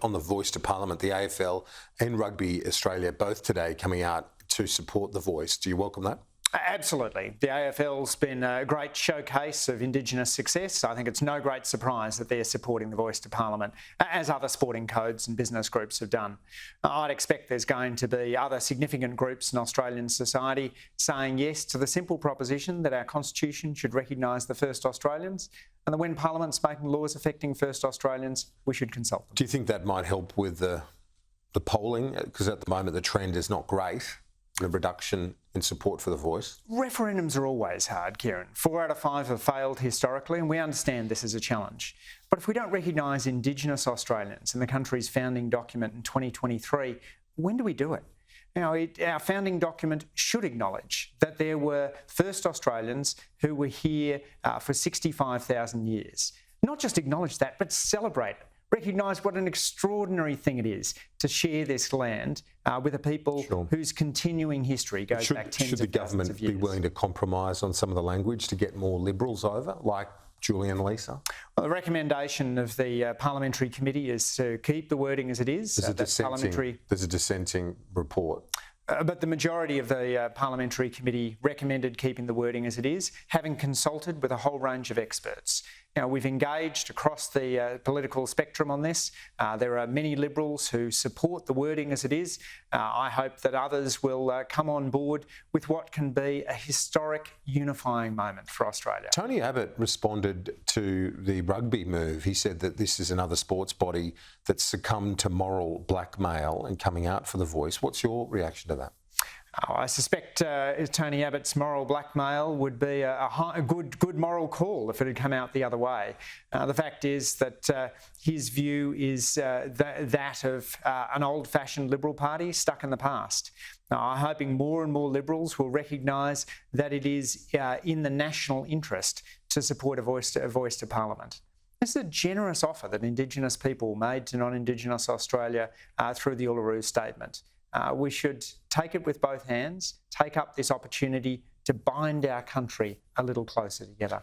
On the Voice to Parliament, the AFL and Rugby Australia both today coming out to support the Voice. Do you welcome that? Absolutely. The AFL's been a great showcase of Indigenous success. I think it's no great surprise that they're supporting the Voice to Parliament, as other sporting codes and business groups have done. I'd expect there's going to be other significant groups in Australian society saying yes to the simple proposition that our Constitution should recognise the first Australians, and that when Parliament's making laws affecting first Australians, we should consult them. Do you think that might help with the polling? Because at the moment the trend is not great. The reduction in support for the Voice? Referendums are always hard, Kieran. 4 out of 5 have failed historically, and we understand this is a challenge. But if we don't recognise Indigenous Australians in the country's founding document in 2023, when do we do it? Our founding document should acknowledge that there were first Australians who were here for 65,000 years. Not just acknowledge that, but celebrate it. Recognise what an extraordinary thing it is to share this land with a people whose continuing history goes back tens of thousands of years. Should the government be willing to compromise on some of the language to get more Liberals over, like Julie and Lisa? Well, the recommendation of the Parliamentary Committee is to keep the wording as it is. There's a dissenting report. But the majority of the Parliamentary Committee recommended keeping the wording as it is, having consulted with a whole range of experts. We've engaged across the political spectrum on this. There are many Liberals who support the wording as it is. I hope that others will come on board with what can be a historic unifying moment for Australia. Tony Abbott responded to the rugby move. He said that this is another sports body that's succumbed to moral blackmail and coming out for the Voice. What's your reaction to that? I suspect Tony Abbott's moral blackmail would be a good moral call if it had come out the other way. The fact is that his view is that of an old-fashioned Liberal Party stuck in the past. I'm hoping more and more Liberals will recognise that it is in the national interest to support a voice to Parliament. This is a generous offer that Indigenous people made to non-Indigenous Australia through the Uluru Statement. We should take it with both hands, take up this opportunity to bind our country a little closer together.